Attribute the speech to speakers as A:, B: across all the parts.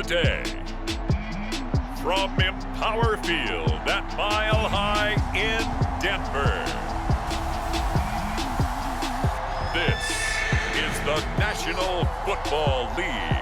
A: today. From Empower Field at Mile High in Denver. This is the National Football League.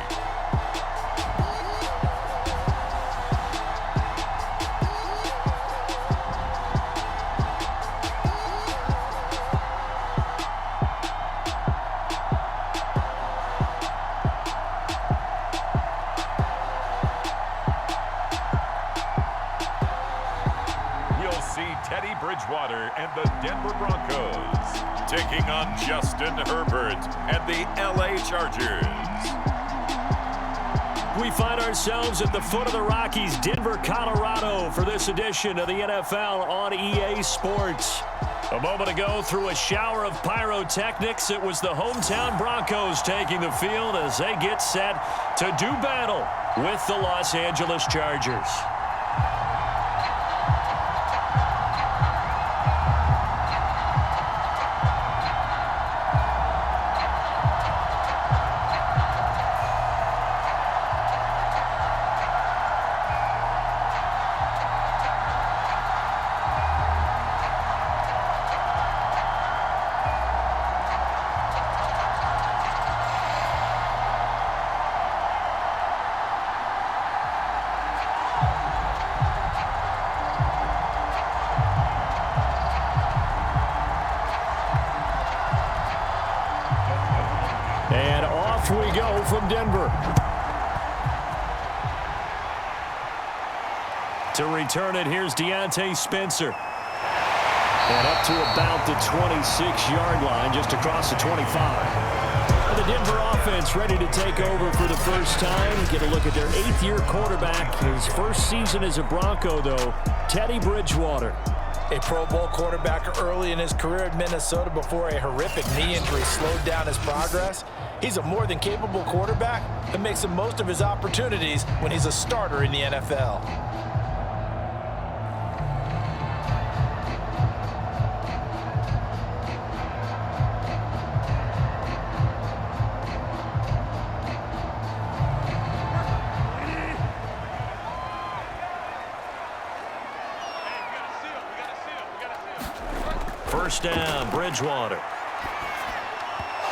A: Bridgewater and the Denver Broncos taking on Justin Herbert and the LA Chargers.
B: We find ourselves at the foot of the Rockies, Denver, Colorado, for this edition of the NFL on EA Sports. A moment ago, through a shower of pyrotechnics, it was the hometown Broncos taking the field as they get set to do battle with the Los Angeles Chargers. And off we go from Denver. To return it, here's Deontay Spencer. And up to about the 26-yard line, just across the 25. The Denver offense ready to take over for the first time. Get a look at their 8th-year quarterback. His first season as a Bronco, though, Teddy Bridgewater.
C: A Pro Bowl quarterback early in his career at Minnesota before a horrific knee injury slowed down his progress. He's a more than capable quarterback that makes the most of his opportunities when he's a starter in the NFL.
B: First down, Bridgewater.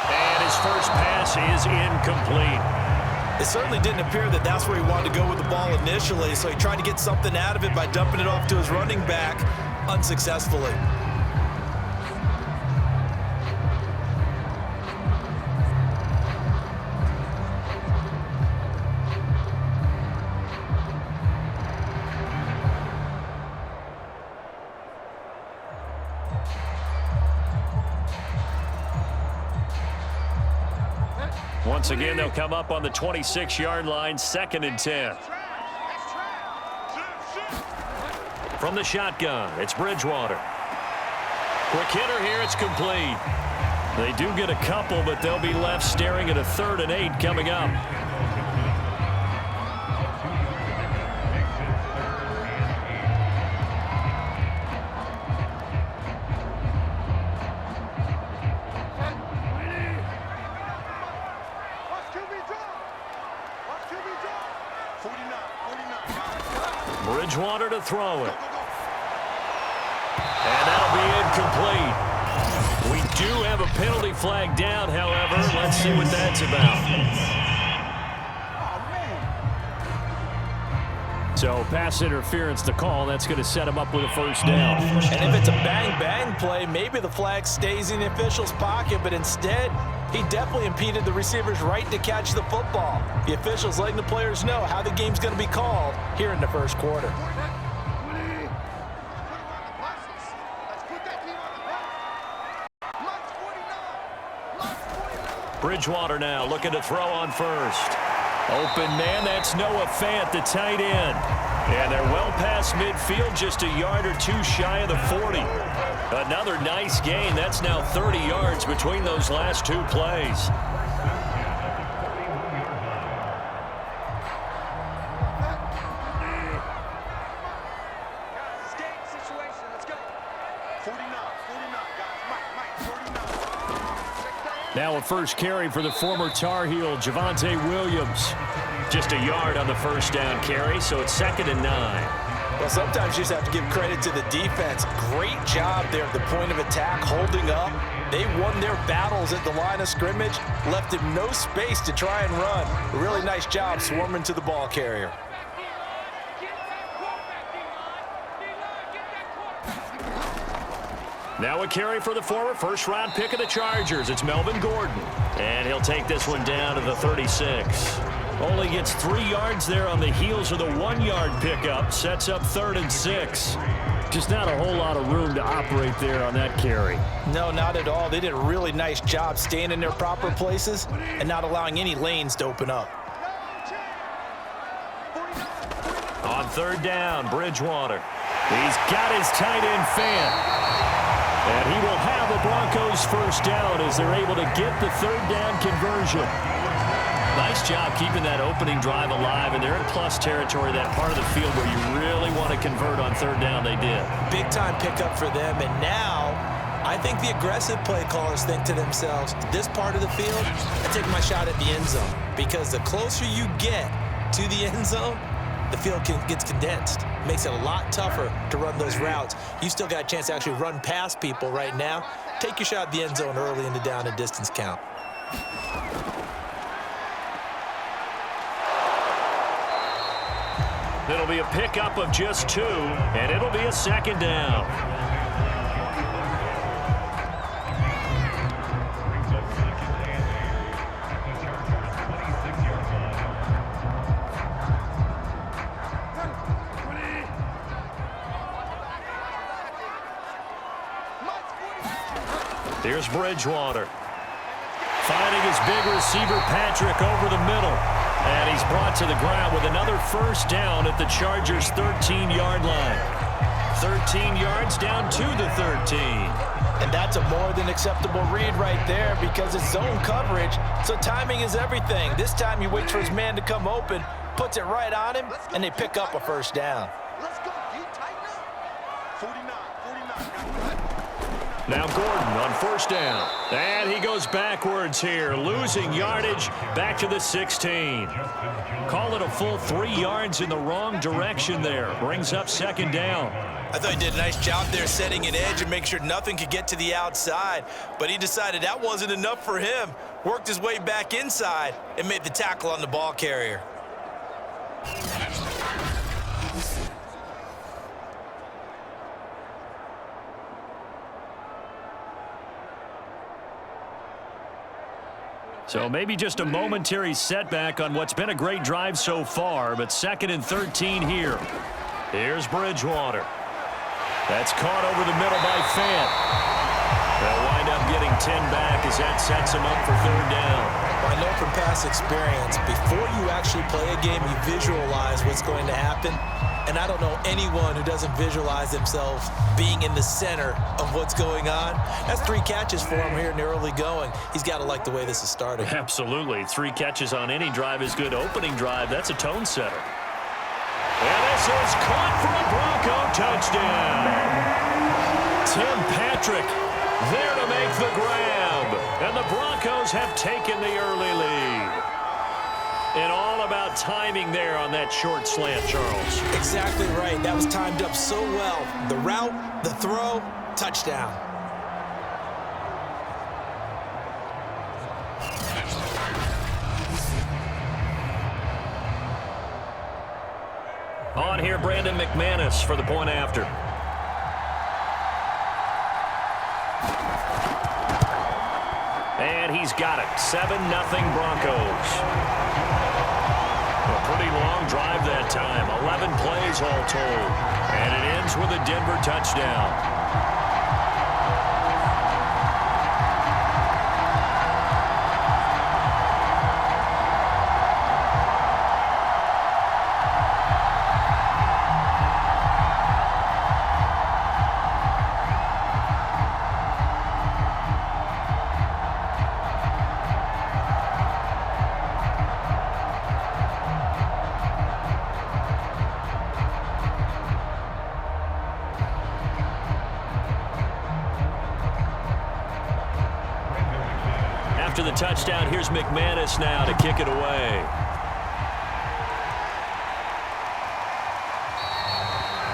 B: And his first pass is incomplete.
C: It certainly didn't appear that that's where he wanted to go with the ball initially, so he tried to get something out of it by dumping it off to his running back unsuccessfully.
B: Once again, they'll come up on the 26-yard line, 2nd and 10. From the shotgun, it's Bridgewater. Quick hitter here, it's complete. They do get a couple, but they'll be left staring at a 3rd and 8 coming up. Bridgewater to throw it. And that'll be incomplete. We do have a penalty flag down, however. Let's see what that's about. So pass interference to call. That's going to set him up with a first down.
C: And if it's a bang-bang play, maybe the flag stays in the official's pocket, but instead, he definitely impeded the receiver's right to catch the football. The officials letting the players know how the game's going to be called here in the first quarter.
B: Bridgewater now looking to throw on first. Open man, that's Noah Fant, the tight end. And they're well past midfield, just a yard or two shy of the 40. Another nice gain. That's now 30 yards between those last two plays. Now a first carry for the former Tar Heel, Javonte Williams. Just a yard on the first down carry, so it's 2nd and 9.
C: Well, sometimes you just have to give credit to the defense. Great job there at the point of attack, holding up. They won their battles at the line of scrimmage, left him no space to try and run. A really nice job swarming to the ball carrier.
B: Now a carry for the former first-round pick of the Chargers. It's Melvin Gordon. And he'll take this one down to the 36. Only gets 3 yards there on the heels of the 1-yard pickup. Sets up 3rd and 6. Just not a whole lot of room to operate there on that carry.
C: No, not at all. They did a really nice job staying in their proper places and not allowing any lanes to open up.
B: On 3rd down, Bridgewater. He's got his tight end fan. And he will have the Broncos first down as they're able to get the 3rd down conversion. Nice job keeping that opening drive alive, and they're in plus territory, that part of the field where you really want to convert on 3rd down. They did.
C: Big time pickup for them, and now I think the aggressive play callers think to themselves, this part of the field, I take my shot at the end zone, because the closer you get to the end zone, the field gets condensed. Makes it a lot tougher to run those routes. You still got a chance to actually run past people right now. Take your shot at the end zone early in the down and distance count.
B: It'll be a pickup of just 2, and it'll be a 2nd down. Here's Bridgewater. Finding his big receiver, Patrick, over the middle. And he's brought to the ground with another first down at the Chargers' 13-yard line. 13 yards down to the 13.
C: And that's a more than acceptable read right there because it's zone coverage, so timing is everything. This time he waits for his man to come open, puts it right on him, and they pick up a first down.
D: Let's go. You tighten up. 49.
B: Now Gordon on first down. And he goes backwards here, losing yardage back to the 16. Call it a full 3 yards in the wrong direction there. Brings up 2nd down.
C: I thought he did a nice job there setting an edge and make sure nothing could get to the outside. But he decided that wasn't enough for him. Worked his way back inside and made the tackle on the ball carrier.
B: So maybe just a momentary setback on what's been a great drive so far, but 2nd and 13 here. Here's Bridgewater. That's caught over the middle by Fant. They'll wind up getting 10 back as that sets him up for 3rd down.
C: Well, I know from past experience, before you actually play a game, you visualize what's going to happen. And I don't know anyone who doesn't visualize themselves being in the center of what's going on. That's 3 catches for him here in the early going. He's got to like the way this is starting.
B: Absolutely. 3 catches on any drive is good. Opening drive, that's a tone setter. And this is caught for a Bronco touchdown. Tim Patrick there to make the grab. And the Broncos have taken the early lead. And all about timing there on that short slant, Charles.
C: Exactly right. That was timed up so well. The route, the throw, touchdown.
B: On here, Brandon McManus for the point after. And he's got it. 7-0 Broncos. A pretty long drive that time. 11 plays all told. And it ends with a Denver touchdown. the touchdown. Here's McManus now to kick it away.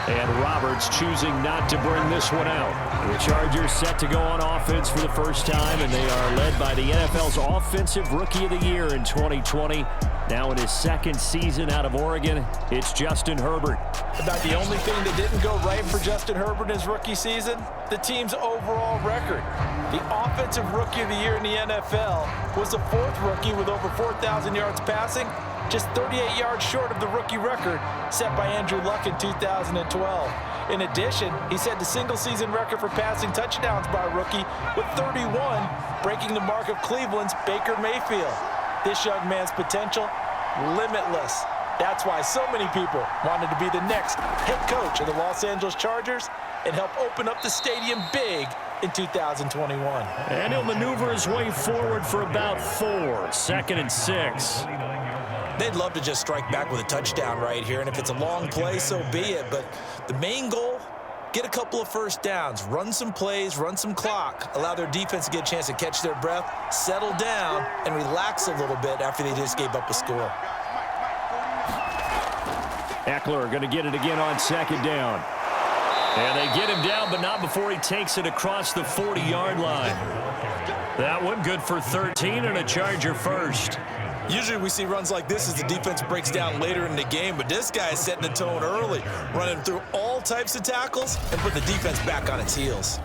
B: And Roberts choosing not to bring this one out. The Chargers set to go on offense for the first time, and they are led by the NFL's Offensive Rookie of the Year in 2020. Now in his second season out of Oregon, it's Justin Herbert.
C: About the only thing that didn't go right for Justin Herbert in his rookie season, the team's overall record. The Offensive Rookie of the Year in the NFL was the fourth rookie with over 4,000 yards passing, just 38 yards short of the rookie record set by Andrew Luck in 2012. In addition, he set the single-season record for passing touchdowns by a rookie with 31, breaking the mark of Cleveland's Baker Mayfield. This young man's potential, limitless. That's why so many people wanted to be the next head coach of the Los Angeles Chargers and help open up the stadium big in 2021.
B: And he'll maneuver his way forward for about 4, 2nd and 6.
C: They'd love to just strike back with a touchdown right here, and if it's a long play, so be it. But the main goal, get a couple of first downs, run some plays, run some clock, allow their defense to get a chance to catch their breath, settle down, and relax a little bit after they just gave up a score.
B: Eckler going to get it again on 2nd down. And they get him down, but not before he takes it across the 40-yard line. That one good for 13 and a Charger first.
C: Usually we see runs like this as the defense breaks down later in the game, but this guy is setting the tone early, running through all types of tackles and put the defense back on its heels.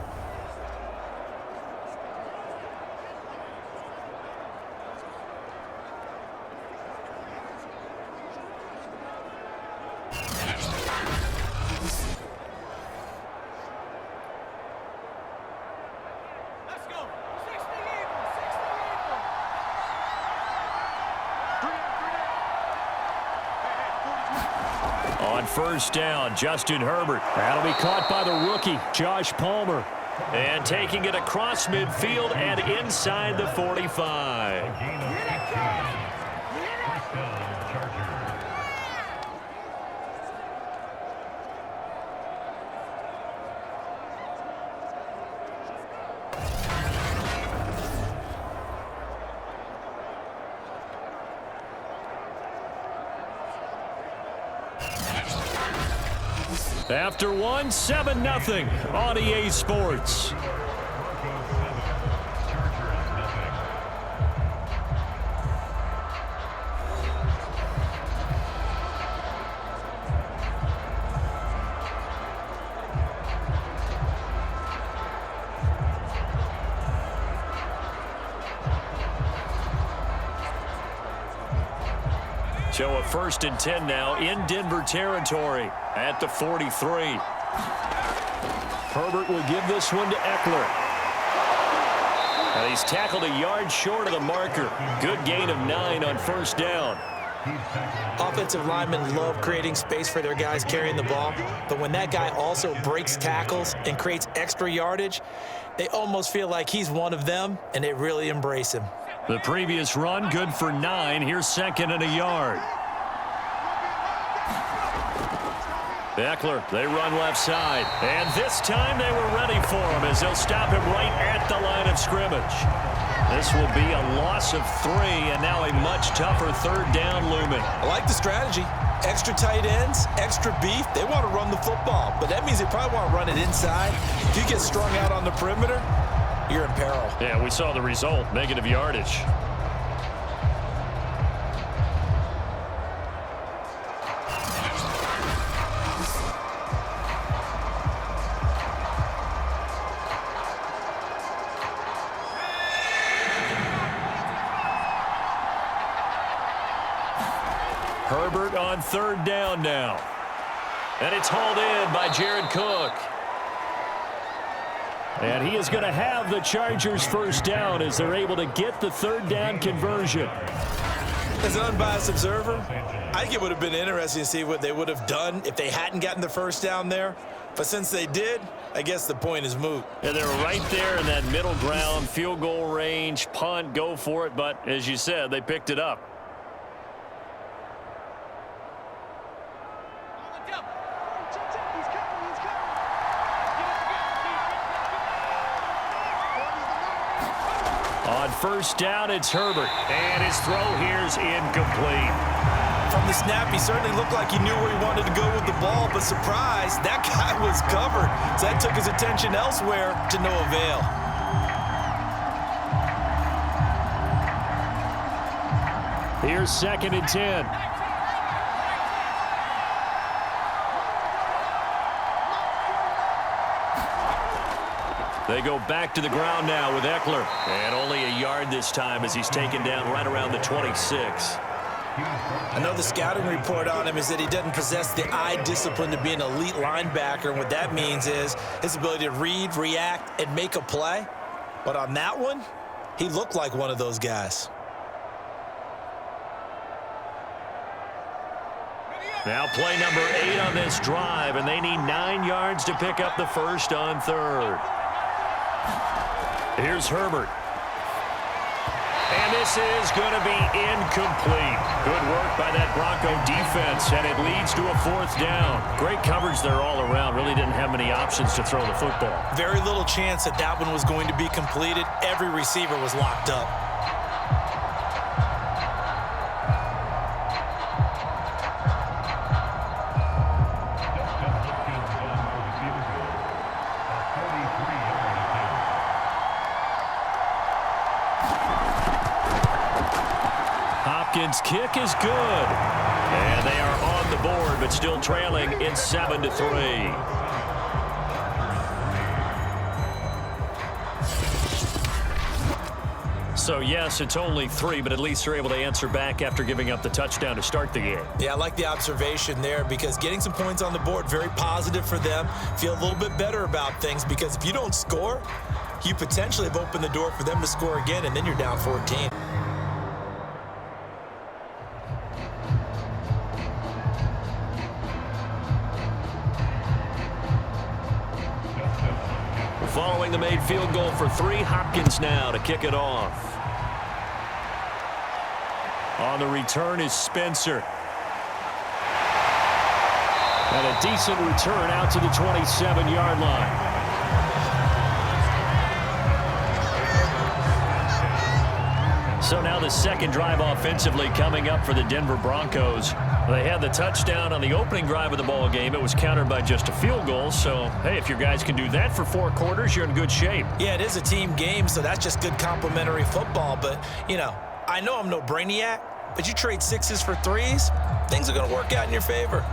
B: On 1st down, Justin Herbert. That'll be caught by the rookie, Josh Palmer. And taking it across midfield and inside the 45. After one, 7-0 on EA Sports. So a 1st and 10 now in Denver territory at the 43. Herbert will give this one to Eckler. And he's tackled a yard short of the marker. Good gain of 9 on 1st down.
C: Offensive linemen love creating space for their guys carrying the ball, but when that guy also breaks tackles and creates extra yardage, they almost feel like he's one of them, and they really embrace him.
B: The previous run, good for 9. Here's 2nd and a yard. Eckler, they run left side. And this time they were ready for him as they'll stop him right at the line of scrimmage. This will be a loss of 3, and now a much tougher 3rd down looming.
C: I like the strategy. Extra tight ends, extra beef. They want to run the football, but that means they probably want to run it inside. If you get strung out on the perimeter, you're in peril.
B: Yeah, we saw the result, negative yardage. Herbert on 3rd down now. And it's hauled in by Jared Cook. And he is going to have the Chargers 1st down as they're able to get the 3rd down conversion.
C: As an unbiased observer, I think it would have been interesting to see what they would have done if they hadn't gotten the 1st down there. But since they did, I guess the point is moot.
B: And they're right there in that middle ground, field goal range, punt, go for it. But as you said, they picked it up. On first down, it's Herbert. And his throw here's incomplete.
C: From the snap, he certainly looked like he knew where he wanted to go with the ball, but surprise, that guy was covered. So that took his attention elsewhere to no avail.
B: Here's 2nd and 10. They go back to the ground now with Eckler. And only a yard this time as he's taken down right around the 26.
C: I know the scouting report on him is that he doesn't possess the eye discipline to be an elite linebacker. And what that means is his ability to read, react, and make a play. But on that one, he looked like one of those guys.
B: Now play number 8 on this drive, and they need 9 yards to pick up the first on 3rd. Here's Herbert. And this is going to be incomplete. Good work by that Bronco defense, and it leads to a 4th down. Great coverage there all around. Really didn't have many options to throw the football.
C: Very little chance that that one was going to be completed. Every receiver was locked up.
B: Hopkins' kick is good. And they are on the board, but still trailing in 7-3. So, yes, it's only 3, but at least they're able to answer back after giving up the touchdown to start the game.
C: Yeah, I like the observation there because getting some points on the board, very positive for them. Feel a little bit better about things because if you don't score, you potentially have opened the door for them to score again, and then you're down 14.
B: Following the made field goal for 3, Hopkins now to kick it off. On the return is Spencer. And a decent return out to the 27-yard line. So now the second drive offensively coming up for the Denver Broncos. They had the touchdown on the opening drive of the ball game. It was countered by just a field goal. So, hey, if your guys can do that for 4 quarters, you're in good shape.
C: Yeah, it is a team game, so that's just good complimentary football. But, you know, I know I'm no brainiac, but you trade 6s for 3s, things are going to work out in your favor.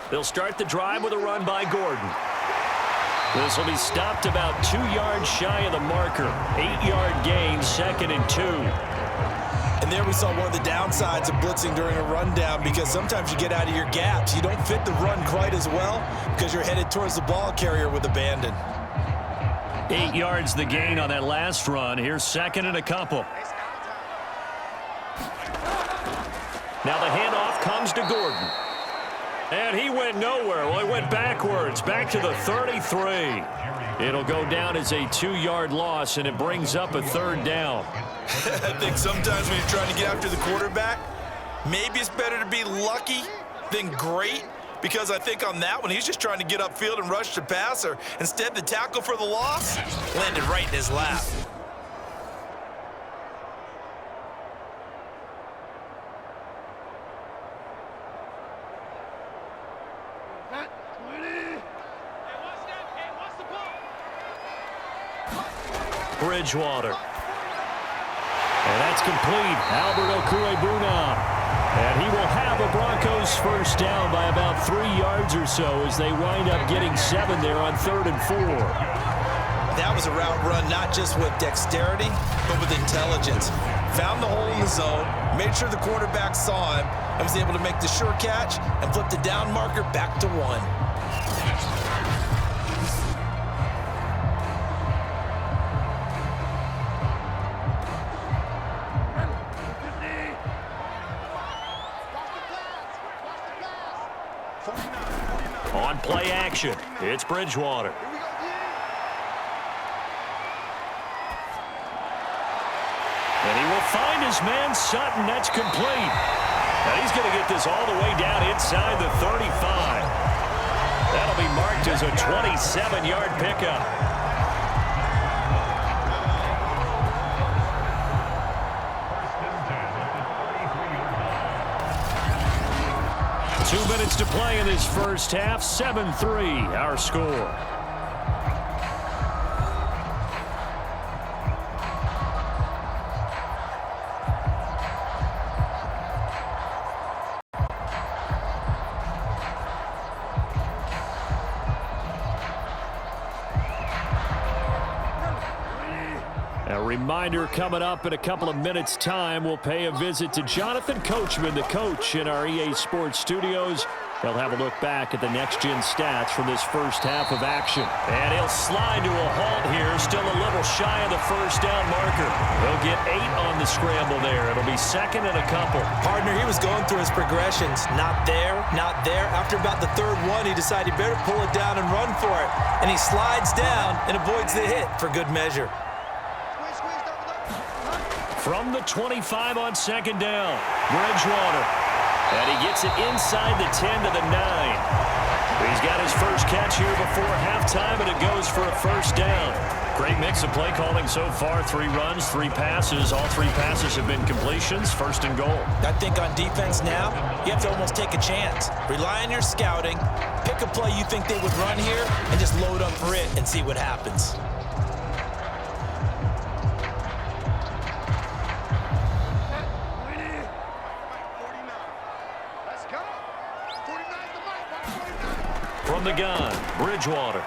B: They'll start the drive with a run by Gordon. This will be stopped about 2 yards shy of the marker. 8-yard gain, 2nd and 2.
C: And there we saw one of the downsides of blitzing during a rundown because sometimes you get out of your gaps. You don't fit the run quite as well because you're headed towards the ball carrier with abandon.
B: 8 yards the gain on that last run. Here's 2nd and a couple. Now the handoff comes to Gordon. And he went nowhere. Well, he went backwards, back to the 33. It'll go down as a 2-yard loss, and it brings up a 3rd down.
C: I think sometimes when you're trying to get after the quarterback, maybe it's better to be lucky than great, because I think on that one, he's just trying to get upfield and rush the passer. Instead, the tackle for the loss landed right in his lap.
B: Bridgewater. And that's complete. Albert Okwuegbunam. And he will have a Broncos first down by about 3 yards or so as they wind up getting 7 there on 3rd and 4.
C: That was a route run not just with dexterity, but with intelligence. Found the hole in the zone, made sure the quarterback saw him, and was able to make the sure catch and flip the down marker back to 1.
B: On play action, it's Bridgewater. And he will find his man Sutton. That's complete. And he's going to get this all the way down inside the 35. That'll be marked as a 27-yard pickup. Two minutes to play in this first half. 7-3, our score. Reminder coming up in a couple of minutes' time. We'll pay a visit to Jonathan Coachman, the coach in our EA Sports studios. He'll have a look back at the next-gen stats from this first half of action. And he'll slide to a halt here, still a little shy of the first down marker. He'll get 8 on the scramble there. It'll be second and a couple.
C: Partner, he was going through his progressions. Not there, not there. After about the third one, he decided he better pull it down and run for it. And he slides down and avoids the hit for good measure.
B: From the 25 on second down, Bridgewater. And he gets it inside the 10 to the 9. He's got his first catch here before halftime, and it goes for a first down. Great mix of play calling so far. 3 runs, 3 passes. All 3 passes have been completions. First and goal.
C: I think on defense now, you have to almost take a chance. Rely on your scouting. Pick a play you think they would run here, and just load up for it and see what happens.
B: From the gun, Bridgewater.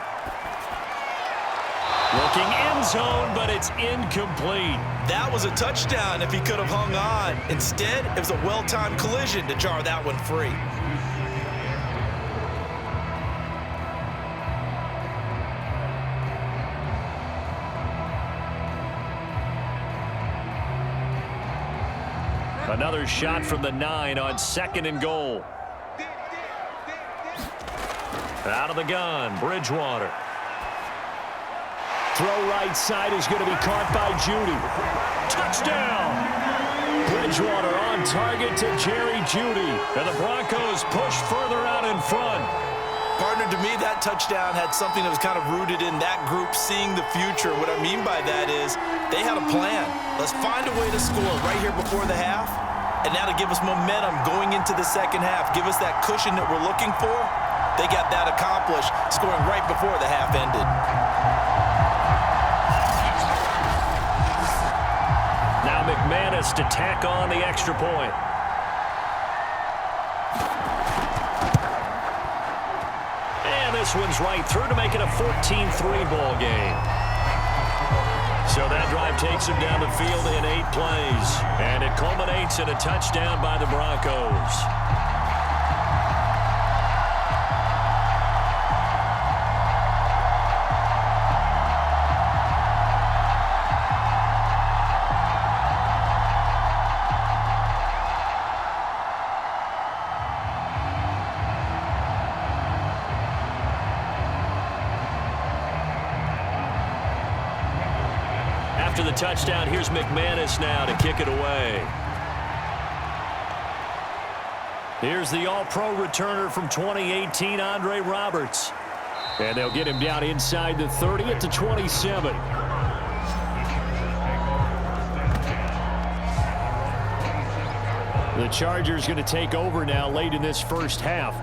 B: Looking end zone, but it's incomplete.
C: That was a touchdown if he could have hung on. Instead, it was a well-timed collision to jar that one free.
B: Another shot from the 9 on second and goal. Out of the gun, Bridgewater. Throw right side is going to be caught by Judy. Touchdown! Bridgewater on target to Jerry Judy. And the Broncos push further out in front.
C: Partner, to me, that touchdown had something that was kind of rooted in that group seeing the future. What I mean by that is they had a plan. Let's find a way to score right here before the half. And now to give us momentum going into the second half. Give us that cushion that we're looking for. They got that accomplished, scoring right before the half ended.
B: Now McManus to tack on the extra point. And this one's right through to make it a 14-3 ball game. So that drive takes him down the field in 8 plays. And it culminates in a touchdown by the Broncos. After the touchdown, here's McManus now to kick it away. Here's the All-Pro returner from 2018, Andre Roberts. And they'll get him down inside the 30 at the 27. The Chargers going to take over now late in this first half.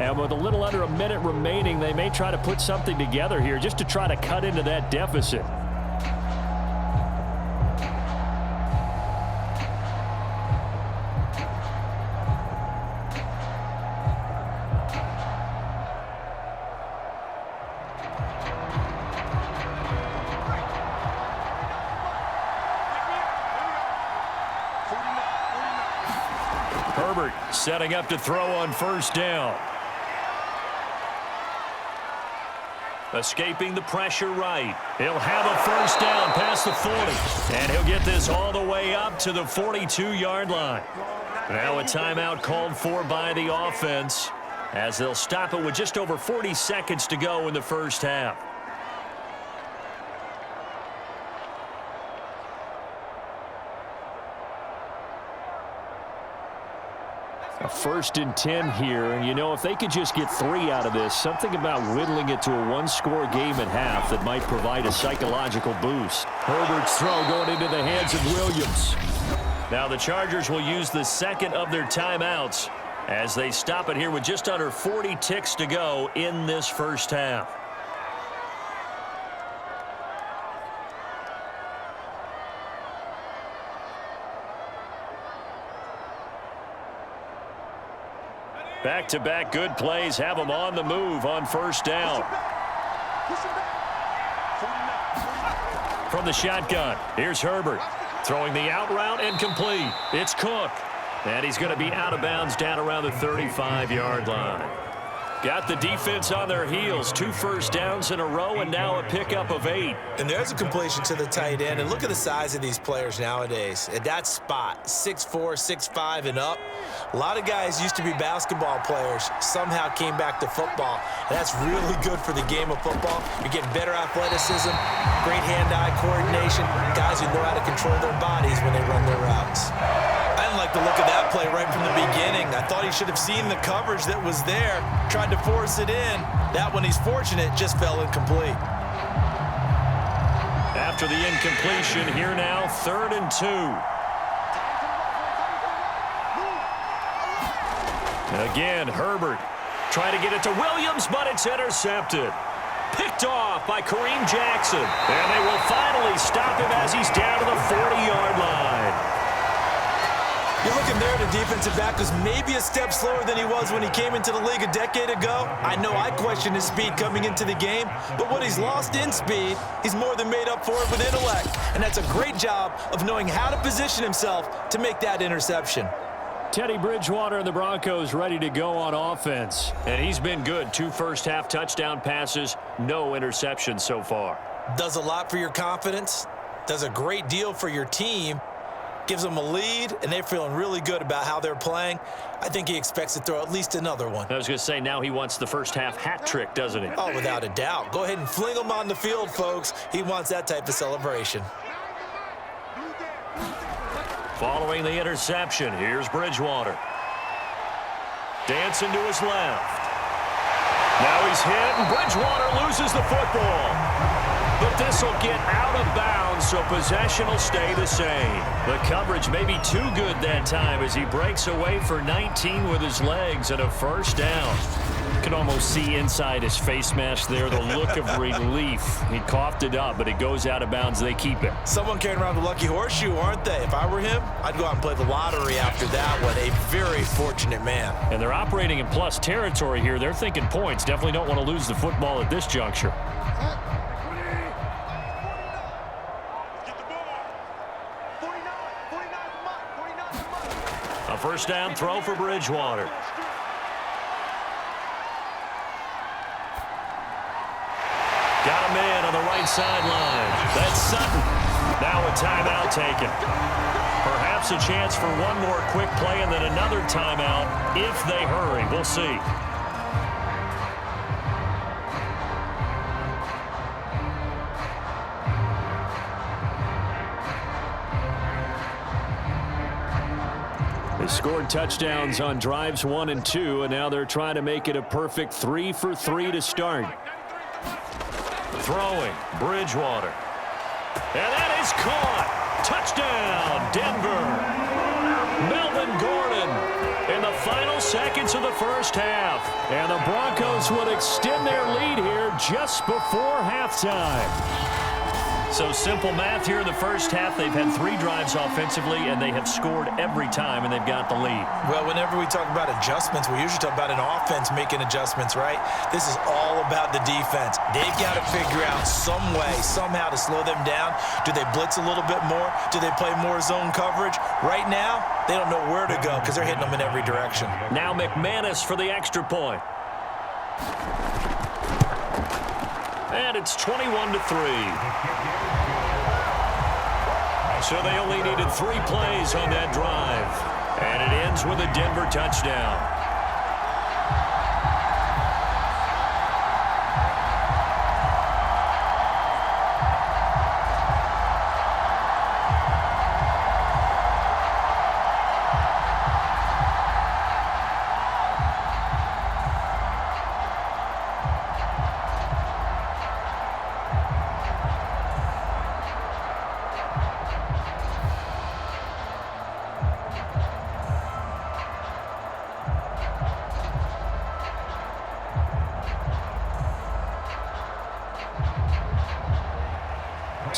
B: And with a little under a minute remaining, they may try to put something together here just to try to cut into that deficit. Herbert setting up to throw on first down. Escaping the pressure right. He'll have a first down past the 40. And he'll get this all the way up to the 42-yard line. Now a timeout called for by the offense as they'll stop it with just over 40 seconds to go in the first half. 1st and 10 here. And, you know, if they could just get 3 out of this, something about whittling it to a one-score game at half that might provide a psychological boost. Herbert's throw going into the hands of Williams. Now the Chargers will use the second of their timeouts as they stop it here with just under 40 ticks to go in this first half. Back-to-back good plays have them on the move on first down. From the shotgun, here's Herbert. Throwing the out route and complete. It's Cook. And he's going to be out of bounds down around the 35-yard line. Got the defense on their heels. 2 first downs in a row and now a pickup of 8.
C: And there's a completion to the tight end. And look at the size of these players nowadays. At that spot, 6'4", 6'5", and up. A lot of guys used to be basketball players, somehow came back to football. And that's really good for the game of football. You're getting better athleticism, great hand-eye coordination, guys who know how to control their bodies when they run their routes. I didn't like the look of that play right from the beginning. I thought he should have seen the coverage that was there, tried to force it in. That one, he's fortunate, just fell incomplete.
B: After the incompletion, here now, 3rd and 2. Again, Herbert trying to get it to Williams, but it's intercepted. Picked off by Kareem Jackson. And they will finally stop him as he's down to the 40-yard line.
C: You're looking there, the defensive back was maybe a step slower than he was when he came into the league a decade ago. I know I questioned his speed coming into the game, but what he's lost in speed, he's more than made up for it with intellect. And that's a great job of knowing how to position himself to make that interception.
B: Teddy Bridgewater and the Broncos ready to go on offense. And he's been good. 2 first-half touchdown passes, no interceptions so far.
C: Does a lot for your confidence, does a great deal for your team, gives them a lead, and they're feeling really good about how they're playing. I think he expects to throw at least another one.
B: I was going to say, now he wants the first-half hat trick, doesn't he?
C: Oh, without a doubt. Go ahead and fling him on the field, folks. He wants that type of celebration.
B: Following the interception, here's Bridgewater. Dancing to his left. Now he's hit, and Bridgewater loses the football. But this will get out of bounds, so possession will stay the same. The coverage may be too good that time as he breaks away for 19 with his legs and a first down. You can almost see inside his face mask there the look of relief. He coughed it up, but it goes out of bounds. They keep it.
C: Someone carrying around the lucky horseshoe, aren't they? If I were him, I'd go out and play the lottery after that one. A very fortunate man.
B: And they're operating in plus territory here. They're thinking points. Definitely don't want to lose the football at this juncture. A first down throw for Bridgewater. Got a man on the right sideline. That's Sutton. Now a timeout taken. Perhaps a chance for one more quick play and then another timeout if they hurry. We'll see. They scored touchdowns on drives 1 and 2, and now they're trying to make it a perfect 3 for 3 to start. Throwing, Bridgewater. And that is caught. Touchdown, Denver. Melvin Gordon in the final seconds of the first half. And the Broncos would extend their lead here just before halftime. So simple math here in the first half. They've had 3 drives offensively, and they have scored every time, and they've got the lead.
C: Well, whenever we talk about adjustments, we usually talk about an offense making adjustments, right? This is all about the defense. They've got to figure out some way, somehow to slow them down. Do they blitz a little bit more? Do they play more zone coverage? Right now, they don't know where to go because they're hitting them in every direction.
B: Now McManus for the extra point. And it's 21-3. So they only needed 3 plays on that drive. And it ends with a Denver touchdown.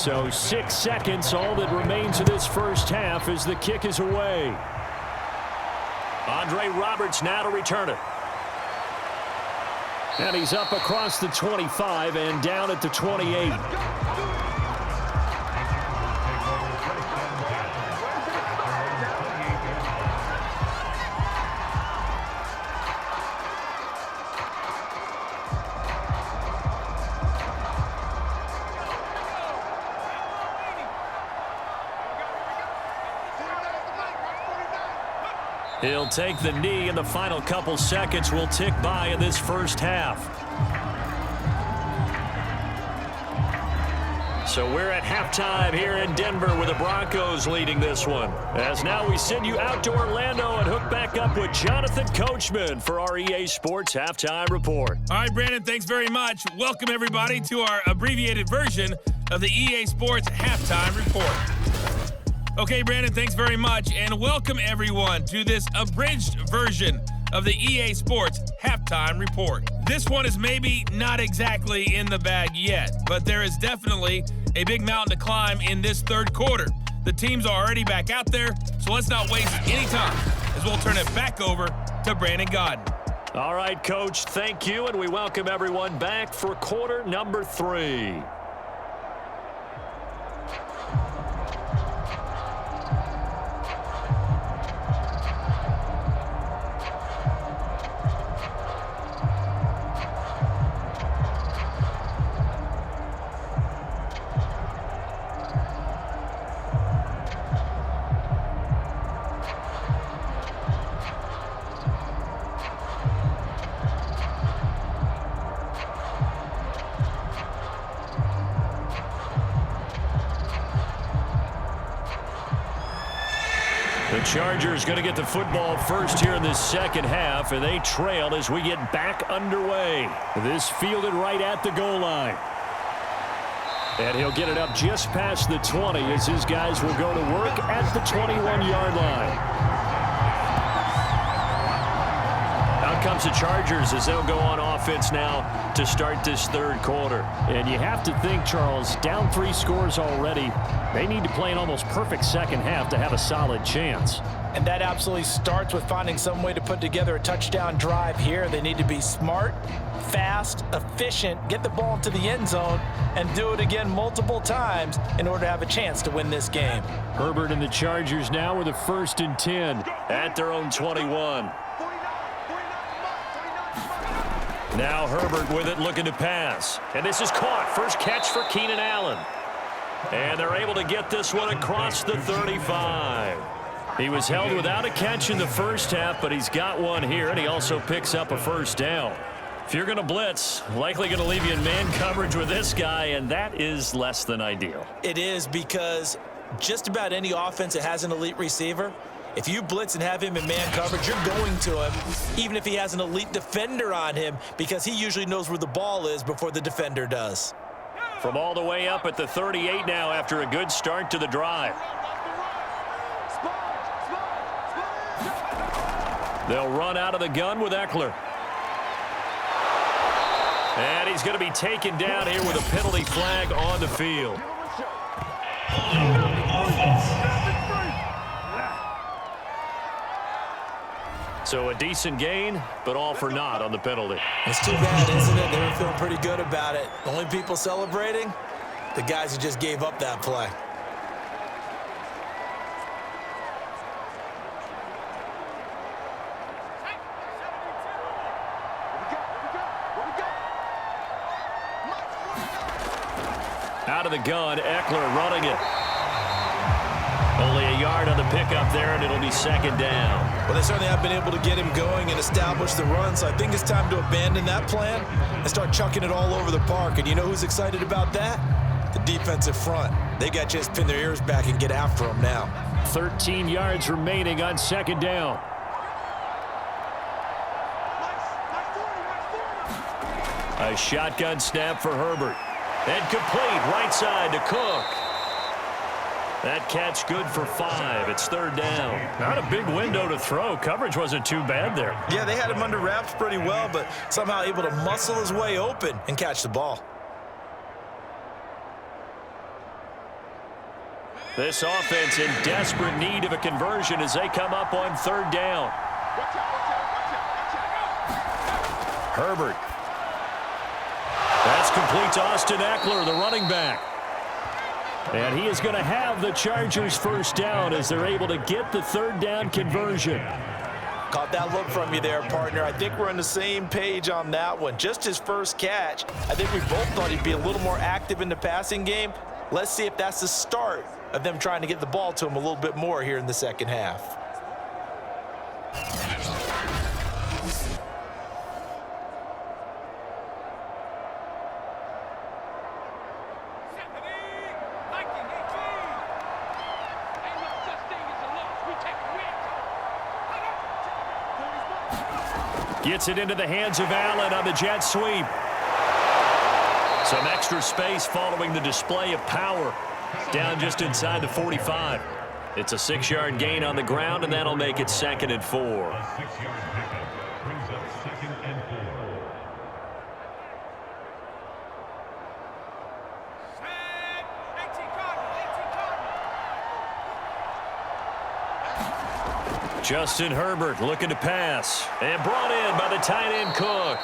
B: So 6 seconds, all that remains of this first half as the kick is away. Andre Roberts now to return it. And he's up across the 25 and down at the 28. He'll take the knee, and the final couple seconds will tick by in this first half. So we're at halftime here in Denver with the Broncos leading this one. As now we send you out to Orlando and hook back up with Jonathan Coachman for our EA Sports Halftime Report.
E: All right, Brandon, thanks very much. Welcome, everybody, to our abbreviated version of the EA Sports Halftime Report. Okay, Brandon, thanks very much, and welcome everyone to this abridged version of the EA Sports Halftime Report. This one is maybe not exactly in the bag yet, but there is definitely a big mountain to climb in this third quarter. The teams are already back out there, so let's not waste any time as we'll turn it back over to Brandon Godden.
B: All right, Coach, thank you, and we welcome everyone back for quarter number 3. The Chargers going to get the football first here in this second half, and they trail as we get back underway. This fielded right at the goal line. And he'll get it up just past the 20 as his guys will go to work at the 21-yard line. Out comes the Chargers as they'll go on offense now to start this third quarter. And you have to think, Charles, down 3 scores already. They need to play an almost perfect second half to have a solid chance.
C: And that absolutely starts with finding some way to put together a touchdown drive here. They need to be smart, fast, efficient, get the ball into the end zone, and do it again multiple times in order to have a chance to win this game.
B: Herbert and the Chargers now with a 1st and 10 at their own 21. Now Herbert with it, looking to pass. And this is caught. First catch for Keenan Allen. And they're able to get this one across the 35. He was held without a catch in the first half, but he's got one here, and he also picks up a first down. If you're going to blitz, likely going to leave you in man coverage with this guy, and that is less than ideal.
C: It is, because just about any offense that has an elite receiver, if you blitz and have him in man coverage, you're going to him, even if he has an elite defender on him, because he usually knows where the ball is before the defender does.
B: From all the way up at the 38 now after a good start to the drive. They'll run out of the gun with Eckler. And he's going to be taken down here with a penalty flag on the field. So a decent gain, but all for naught on the penalty.
C: It's too bad, isn't it? They were feeling pretty good about it. The only people celebrating, the guys who just gave up that play.
B: Out of the gun, Eckler running it. Only a yard on the pickup there, and it'll be second down.
C: Well, they certainly have been able to get him going and establish the run, so I think it's time to abandon that plan and start chucking it all over the park. And you know who's excited about that? The defensive front. They got a chance to pin their ears back and get after him now.
B: 13 yards remaining on second down. A shotgun snap for Herbert. And complete right side to Cook. That catch good for 5. It's third down. Not a big window to throw. Coverage wasn't too bad there.
C: Yeah, they had him under wraps pretty well, but somehow able to muscle his way open and catch the ball.
B: This offense in desperate need of a conversion as they come up on third down. Herbert. That's complete to Austin Eckler, the running back. And he is going to have the Chargers first down as they're able to get the third down conversion.
C: Caught that look from you there, partner. I think we're on the same page on that one. Just his first catch. I think we both thought he'd be a little more active in the passing game. Let's see if that's the start of them trying to get the ball to him a little bit more here in the second half.
B: Gets it into the hands of Allen on the jet sweep. Some extra space following the display of power. Down just inside the 45. It's a 6-yard gain on the ground, and that'll make it 2nd and 4.
A: 6-yard pickup brings up 2nd and 4.
B: Justin Herbert looking to pass. And brought in by the tight end Cook.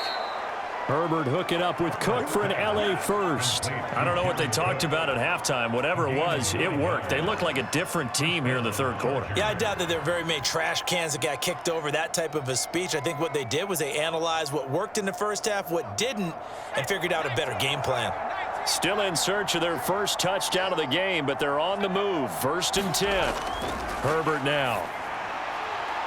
B: Herbert hooking up with Cook for an LA first. I don't know what they talked about at halftime. Whatever it was, it worked. They look like a different team here in the third quarter.
C: Yeah, I doubt that there are very many trash cans that got kicked over, that type of a speech. I think what they did was they analyzed what worked in the first half, what didn't, and figured out a better game plan.
B: Still in search of their first touchdown of the game, but they're on the move. 1st and 10. Herbert now.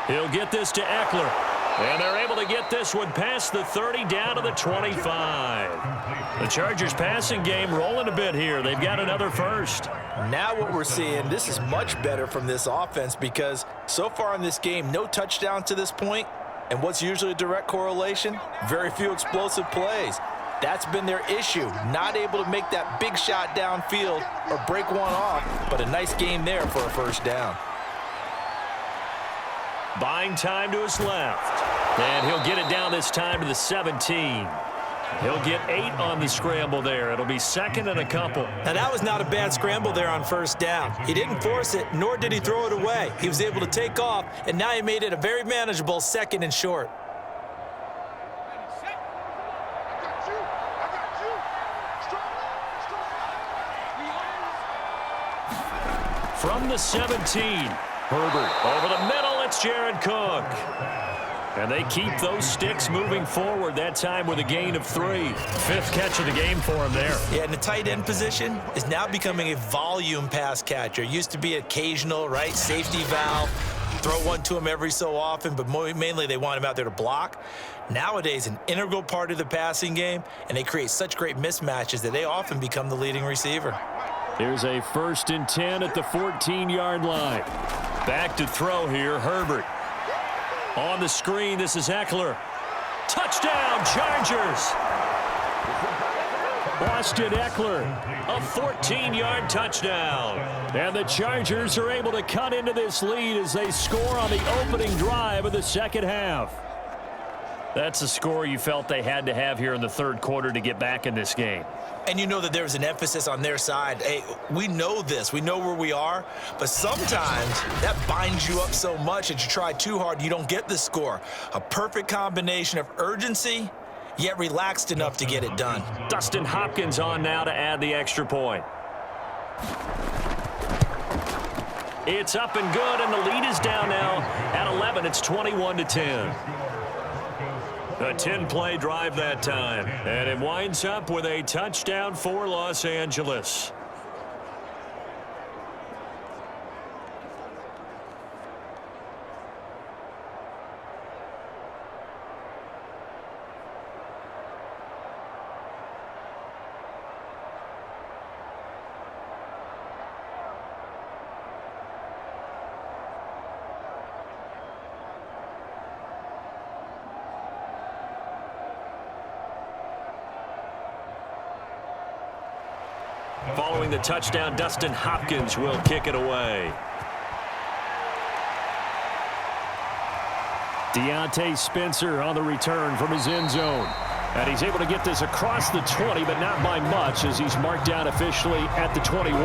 B: He'll get this to Eckler. And they're able to get this one past the 30 down to the 25. The Chargers passing game rolling a bit here. They've got another first.
C: Now what we're seeing, this is much better from this offense because so far in this game, no touchdown to this point. And what's usually a direct correlation? Very few explosive plays. That's been their issue. Not able to make that big shot downfield or break one off, but a nice game there for a first down.
B: Buying time to his left. And he'll get it down this time to the 17. He'll get 8 on the scramble there. It'll be 2nd and a couple.
C: Now, that was not a bad scramble there on first down. He didn't force it, nor did he throw it away. He was able to take off, and now he made it a very manageable 2nd and short.
B: From the 17, Herbert over the middle, it's Jared Cook. And they keep those sticks moving forward, that time with a gain of 3. 5th catch of the game for him there.
C: Yeah, and the tight end position is now becoming a volume pass catcher. Used to be occasional, right, safety valve, throw one to him every so often, but mainly they want him out there to block. Nowadays, an integral part of the passing game, and they create such great mismatches that they often become the leading receiver.
B: Here's a 1st and 10 at the 14-yard line. Back to throw here, Herbert. On the screen, this is Eckler. Touchdown, Chargers! Austin Eckler, a 14-yard touchdown. And the Chargers are able to cut into this lead as they score on the opening drive of the second half. That's a score you felt they had to have here in the third quarter to get back in this game.
C: And you know that there's an emphasis on their side. Hey, we know this. We know where we are. But sometimes that binds you up so much that you try too hard, you don't get the score. A perfect combination of urgency, yet relaxed enough to get it done.
B: Dustin Hopkins on now to add the extra point. It's up and good, and the lead is down now at 11. It's 21-10. A 10-play drive that time. And it winds up with a touchdown for Los Angeles. Following the touchdown, Dustin Hopkins will kick it away. Deontay Spencer on the return from his end zone. And he's able to get this across the 20, but not by much as he's marked down officially at the 21.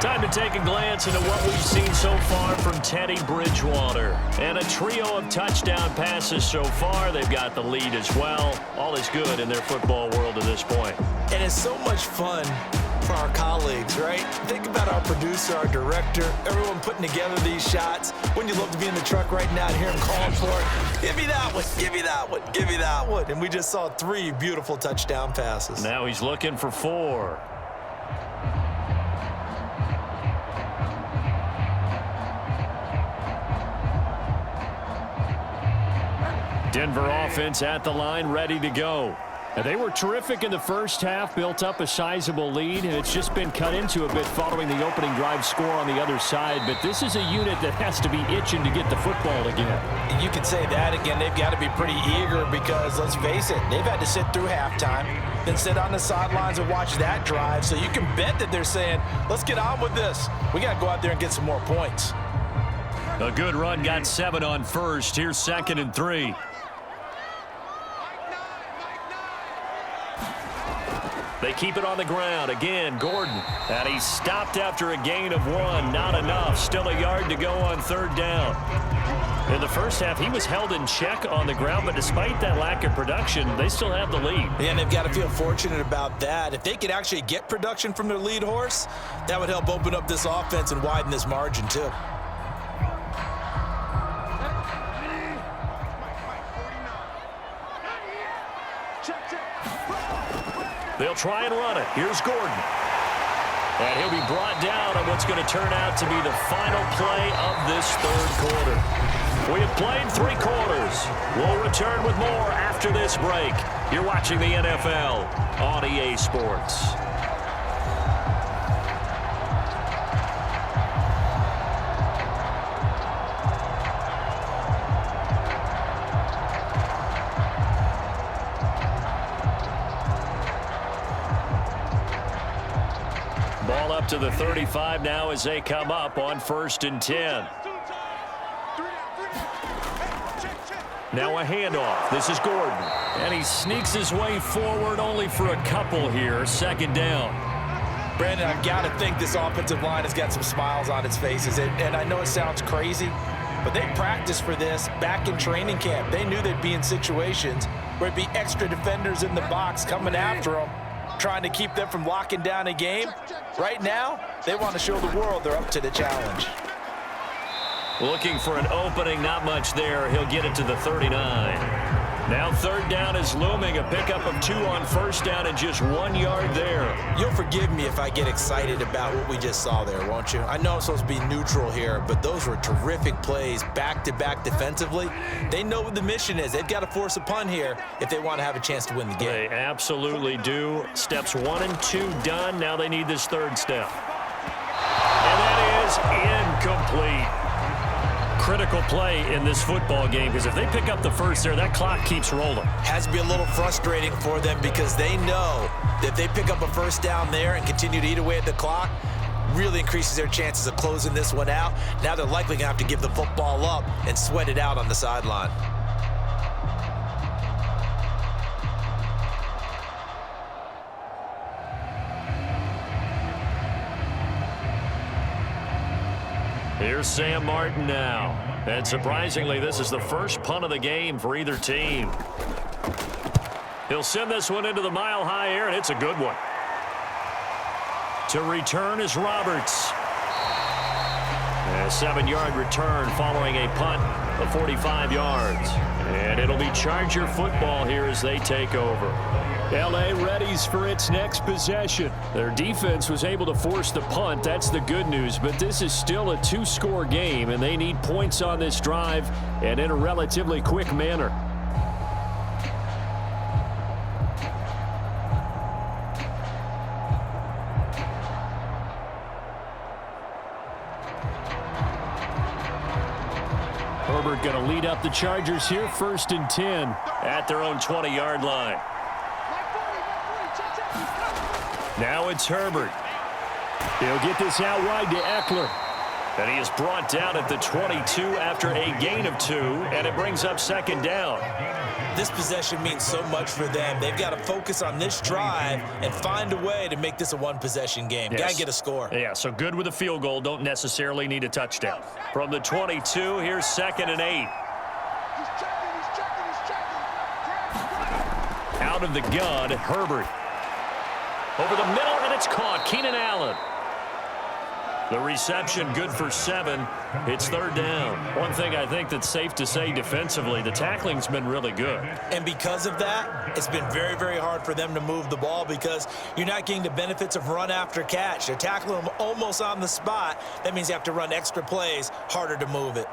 B: Time to take a glance into what we've seen so far from Teddy Bridgewater. And a trio of touchdown passes so far. They've got the lead as well. All is good in their football world at this point.
C: And it's so much fun for our colleagues, right? Think about our producer, our director, everyone putting together these shots. Wouldn't you love to be in the truck right now and hear him calling for it? Give me that one, give me that one, give me that one. And we just saw 3 beautiful touchdown passes.
B: Now he's looking for 4. Denver offense at the line, ready to go. And they were terrific in the first half, built up a sizable lead, and it's just been cut into a bit following the opening drive score on the other side. But this is a unit that has to be itching to get the football again.
C: You can say that again. They've got to be pretty eager because, let's face it, they've had to sit through halftime, then sit on the sidelines and watch that drive. So you can bet that they're saying, let's get on with this. We got to go out there and get some more points.
B: A good run, got 7 on first. Here's 2nd and 3. They keep it on the ground. Again, Gordon. And he's stopped after a gain of 1. Not enough. Still a yard to go on 3rd down. In the first half, he was held in check on the ground, but despite that lack of production, they still have the lead.
C: Yeah, and they've got to feel fortunate about that. If they could actually get production from their lead horse, that would help open up this offense and widen this margin, too.
B: They'll try and run it. Here's Gordon. And he'll be brought down on what's going to turn out to be the final play of this 3rd quarter. We have played 3 quarters. We'll return with more after this break. You're watching the NFL on EA Sports. Ball up to the 35 now as they come up on 1st and 10. Now a handoff. This is Gordon. And he sneaks his way forward only for a couple here. 2nd down.
C: Brandon, I've got to think this offensive line has got some smiles on its faces. And I know it sounds crazy, but they practiced for this back in training camp. They knew they'd be in situations where it'd be extra defenders in the box coming after them, trying to keep them from locking down a game. Right now, they want to show the world they're up to the challenge.
B: Looking for an opening, not much there. He'll get it to the 39. Now 3rd down is looming. A pickup of 2 on 1st down and just 1 yard there.
C: You'll forgive me if I get excited about what we just saw there, won't you? I know I'm supposed to be neutral here, but those were terrific plays back-to-back defensively. They know what the mission is. They've got to force a punt here if they want to have a chance to win the game.
B: They absolutely do. Steps 1 and 2 done. Now they need this 3rd step. And that is incomplete. Critical play in this football game because if they pick up the first there, that clock keeps rolling.
C: Has to be a little frustrating for them because they know that if they pick up a 1st down there and continue to eat away at the clock, really increases their chances of closing this one out. Now they're likely going to have to give the football up and sweat it out on the sideline.
B: Here's Sam Martin now. And surprisingly, this is the first punt of the game for either team. He'll send this one into the mile-high air, and it's a good one. To return is Roberts. A 7-yard return following a punt of 45 yards. And it'll be Charger football here as they take over. L.A. readies for its next possession. Their defense was able to force the punt. That's the good news. But this is still a 2-score game, and they need points on this drive and in a relatively quick manner. Herbert going to lead up the Chargers here, 1st and 10 at their own 20-yard line. Now it's Herbert. He'll get this out wide to Eckler. And he is brought down at the 22 after a gain of 2, and it brings up second down.
C: This possession means so much for them. They've got to focus on this drive and find a way to make this a one-possession game.
B: Yes.
C: Got to get a score.
B: Yeah, so good with a field goal. Don't necessarily need a touchdown. From the 22, here's 2nd and 8. Out of the gun, Herbert. Over the middle, and it's caught. Keenan Allen. The reception good for 7. It's 3rd down. One thing I think that's safe to say defensively, the tackling's been really good.
C: And because of that, it's been very, very hard for them to move the ball because you're not getting the benefits of run after catch. They're tackling them almost on the spot. That means you have to run extra plays, harder to move it.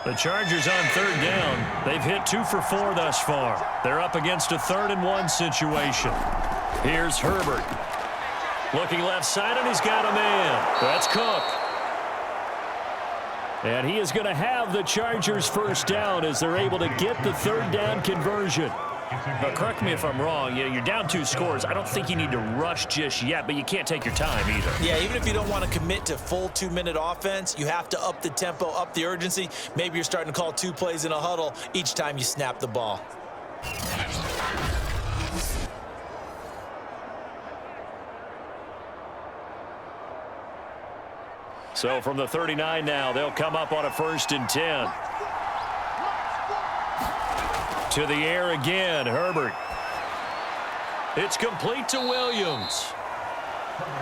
B: The Chargers on 3rd down. They've hit 2 for 4 thus far. They're up against a 3rd and 1 situation. Here's Herbert. Looking left side, and he's got a man. That's Cook. And he is going to have the Chargers first down as they're able to get the 3rd down conversion. But correct me if I'm wrong. You're down 2 scores. I don't think you need to rush just yet, but you can't take your time either.
C: Yeah, even if you don't want to commit to full 2-minute offense, you have to up the tempo, up the urgency. Maybe you're starting to call 2 plays in a huddle each time you snap the ball.
B: So from the 39 now, they'll come up on a 1st and 10. To the air again, Herbert. It's complete to Williams.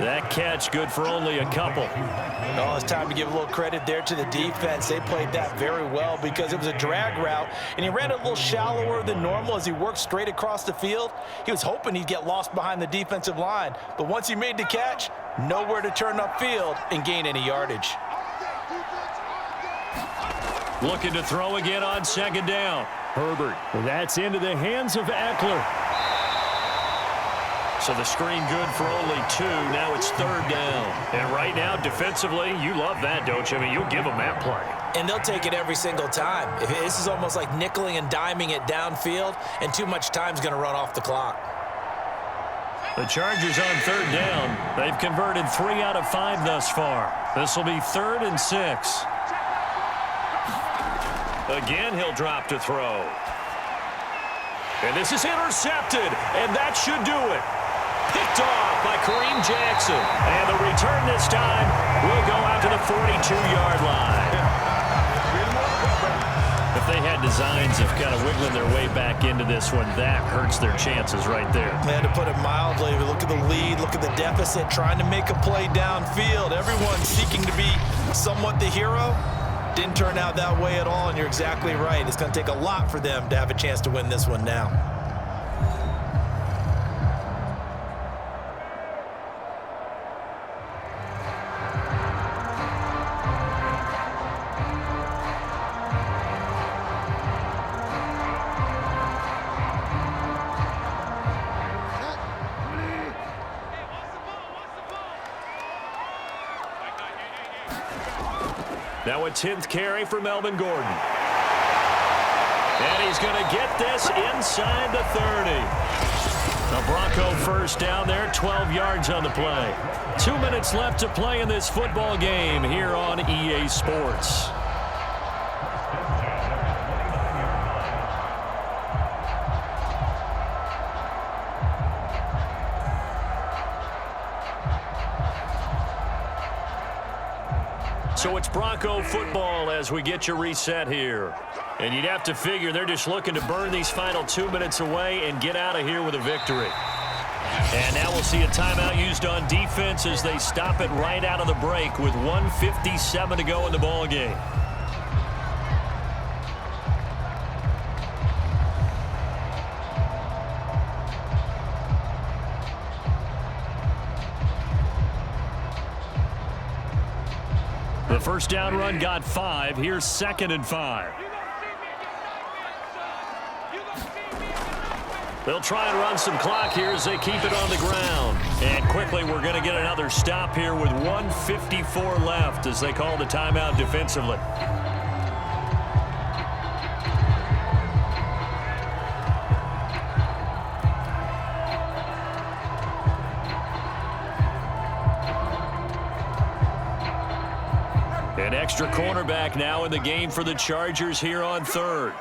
B: That catch good for only a couple.
C: Oh, it's time to give a little credit there to the defense. They played that very well because it was a drag route, and he ran it a little shallower than normal as he worked straight across the field. He was hoping he'd get lost behind the defensive line, but once he made the catch, nowhere to turn upfield and gain any yardage.
B: Looking to throw again on 2nd down. Herbert. That's into the hands of Eckler. So the screen good for only 2. Now it's 3rd down. And right now, defensively, you love that, don't you? I mean, you'll give them that play.
C: And they'll take it every single time. This is almost like nickeling and diming it downfield, and too much time's going to run off the clock.
B: The Chargers on 3rd down. They've converted 3 out of 5 thus far. This will be 3rd and 6. Again, he'll drop to throw. And this is intercepted, and that should do it. Picked off by Kareem Jackson. And the return this time will go out to the 42-yard line. If they had designs of kind of wiggling their way back into this one, that hurts their chances right there.
C: They had to put it mildly. Look at the lead. Look at the deficit. Trying to make a play downfield. Everyone seeking to be somewhat the hero. Didn't turn out that way at all, and you're exactly right. It's going to take a lot for them to have a chance to win this one now.
B: Now a 10th carry for Melvin Gordon. And he's going to get this inside the 30. The Bronco first down there, 12 yards on the play. 2 minutes left to play in this football game here on EA Sports. So it's Bronco football as we get you reset here. And you'd have to figure they're just looking to burn these final 2 minutes away and get out of here with a victory. And now we'll see a timeout used on defense as they stop it right out of the break with 1:57 to go in the ball game. The first down run got 5. Here's 2nd and 5. They'll try and run some clock here as they keep it on the ground. And quickly, we're going to get another stop here with 1:54 left as they call the timeout defensively. An extra cornerback now in the game for the Chargers here on third.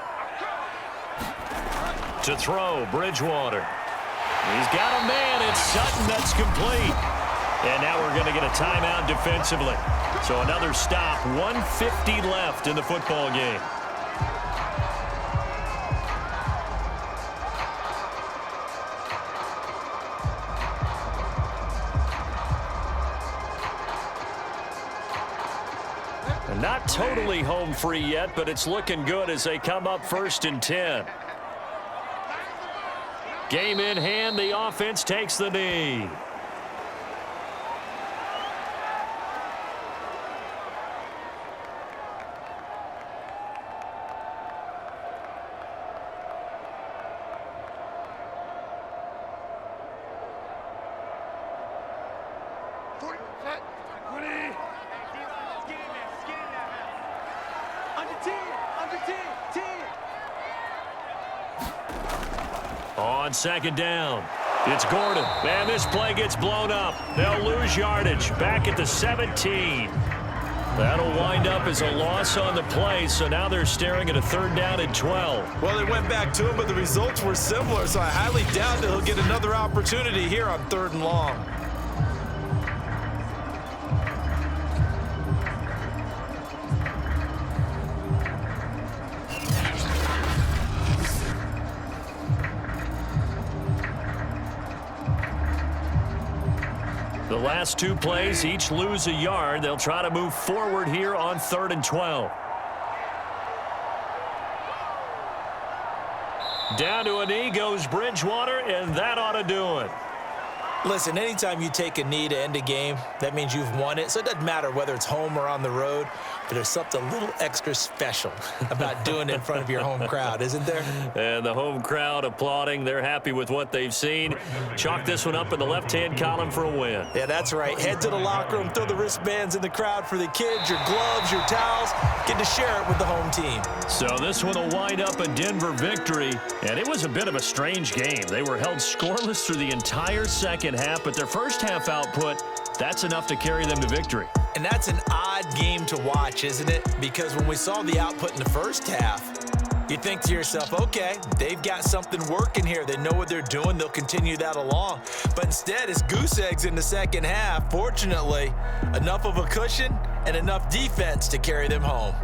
B: To throw, Bridgewater. He's got a man. It's Sutton. That's complete. And now we're going to get a timeout defensively. So another stop. 1:50 left in the football game. Not totally home free yet, but it's looking good as they come up 1st and 10. Game in hand, the offense takes the knee. On 2nd down, it's Gordon. And this play gets blown up. They'll lose yardage. Back at the 17. That'll wind up as a loss on the play, so now they're staring at a 3rd down and 12.
C: Well, they went back to him, but the results were similar, so I highly doubt that he'll get another opportunity here on 3rd and long.
B: The last 2 plays each lose a yard. They'll try to move forward here on 3rd and 12. Down to a knee goes Bridgewater, and that ought to do it.
C: Listen, anytime you take a knee to end a game, that means you've won it. So it doesn't matter whether it's home or on the road, but there's something a little extra special about doing it in front of your home crowd, isn't there?
B: And the home crowd applauding. They're happy with what they've seen. Chalk this one up in the left-hand column for a win.
C: Yeah, that's right. Head to the locker room, throw the wristbands in the crowd for the kids, your gloves, your towels. Get to share it with the home team.
B: So this one will wind up a Denver victory, and it was a bit of a strange game. They were held scoreless through the entire second half, but their first half output, that's enough to carry them to victory.
C: And that's an odd game to watch, isn't it? Because when we saw the output in the first half, you think to yourself, okay, they've got something working here. They know what they're doing. They'll continue that along. But instead, it's goose eggs in the second half. Fortunately, enough of a cushion and enough defense to carry them home.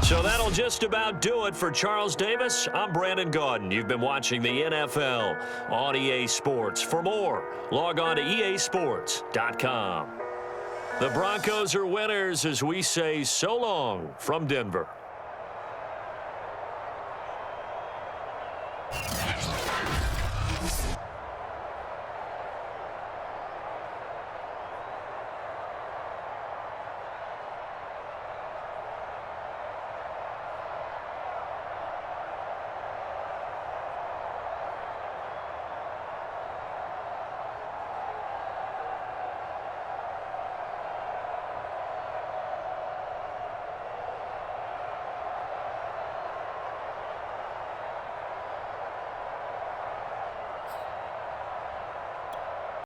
B: So that'll just about do it for Charles Davis. I'm Brandon Gaudin. You've been watching the NFL on EA Sports. For more, log on to easports.com. The Broncos are winners as we say so long from Denver.